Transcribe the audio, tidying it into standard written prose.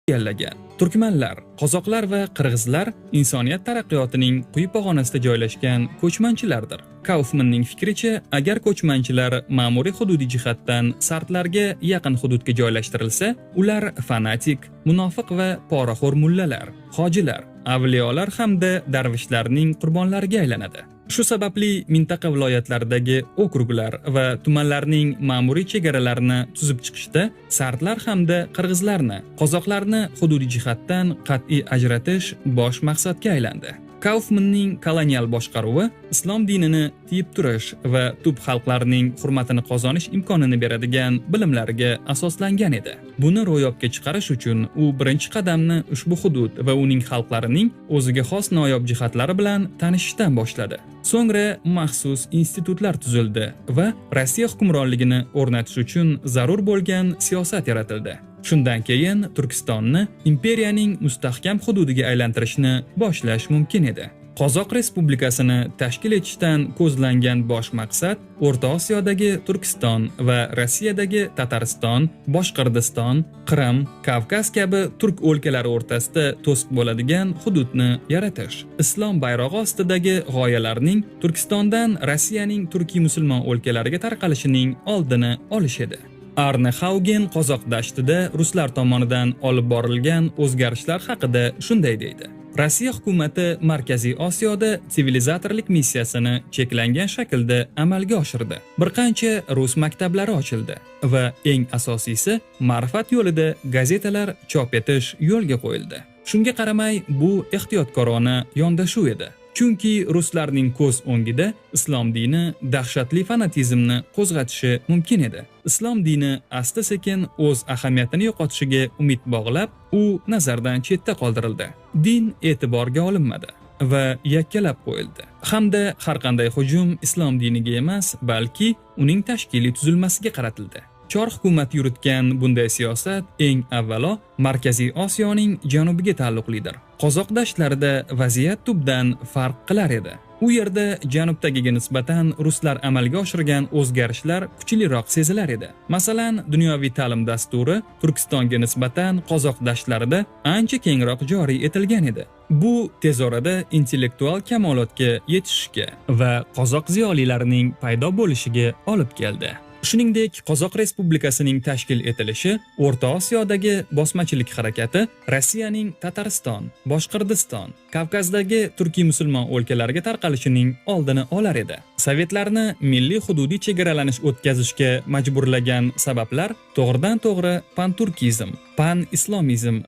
egallagan. Turkmanlar, qozoqlar va qirg'izlar insoniyat taraqqiyotining quyi pog'onasida joylashgan ko'chmanchilardir. Kaufmanning fikricha, agar ko'chmanchilar ma'muriy hududiy jihatdan sardlarga yaqin hududga joylashtirilsa, ular fanatik, munofiq va poraxo'r mullalar, hojilar, avliyolar hamda darvishlarning qurbonlariga aylanadi. Shu sababli mintaqa viloyatlaridagi okruglar va tumanlarning ma'muriy chegaralarini tuzib chiqishda sardlar hamda qirg'izlarni, qozoqlarni hududiy jihatdan qat'iy ajratish bosh maqsadga aylandi. Kaufmanning kolonial boshqaruvi islom dinini tiyib turish va tub xalqlarning hurmatini qozonish imkonini beradigan bilimlariga asoslangan edi. Buni ro'yobga chiqarish uchun u birinchi qadamni ushbu hudud va uning xalqlarining o'ziga xos noyob jihatlari bilan tanishishdan boshladi. So'ngra maxsus institutlar tuzildi va Rossiya hukmronligini o'rnatish uchun zarur bo'lgan siyosat yaratildi. Shundan keyin Turkistonni imperiyaning mustahkam hududiga aylantirishni boshlash mumkin edi. Qozoq Respublikasini tashkil etishdan ko'zlangan bosh maqsad O'rta Osiyodagi Turkiston va Rossiyadagi Tatariston, Boshqirdiston, Qrim, Kavkaz kabi turk o'lkalari o'rtasida to'siq bo'ladigan hududni yaratish. Islom bayrog'i ostidagi g'oyalarning Turkistondan Rossiyaning turkiy musulmon o'lkalariga tarqalishining oldini olish edi. Arne Haugen qozoq dashtida ruslar tomonidan olib borilgan o'zgarishlar haqida shunday deydi. Rossiya hukumati Markaziy Osiyoda sivilizatorlik missiyasini cheklangan shaklda amalga oshirdi. Bir qancha rus maktablari ochildi va eng asosiysi ma'rifat yo'lida gazetalar chop etish yo'lga qo'yildi. Shunga qaramay, bu ehtiyotkorona yondashuv edi. Chunki ruslarning ko'z o'ngida islom dini dahshatli fanatizmni qo'zg'atishi mumkin edi. Islom dini asta-sekin o'z ahamiyatini yo'qotishiga umid bog'lab, u nazardan chetda qoldirildi. Din e'tiborga olinmadi va yakkalab qo'yildi. Hamda har qanday hujum islom diniga emas, balki uning tashkiliy tuzilmasiga qaratildi. Chor hukumat yuritgan bunday siyosat eng avvalo Markaziy Osiyoning janubiga taalluqlidir. Qozoq dashtlarida vaziyat tubdan farq qilar edi. U yerda janubdagiga nisbatan ruslar amalga oshirgan o'zgarishlar kuchliroq sezilar edi. Masalan, dunyoviy ta'lim dasturi Turkistonga nisbatan qozoq dashtlarida ancha kengroq joriy etilgan edi. Bu tez orada intellektual kamolotga yetishishga va qozoq ziyolilarining paydo bo'lishiga olib keldi. Shuningdek, Qozoq Respublikasining tashkil etilishi O'rta Osiyodagi bosmachilik harakati Rossiyaning Tatariston, Boshqirdiston, Kavkazdagi turkiy musulmon o'lkalariga tarqalishining oldini olar edi. Sovetlarni milliy hududiy chegaralanish o'tkazishga majburlagan sabablar to'g'ridan-to'g'ri panturkizm, pan-islomizm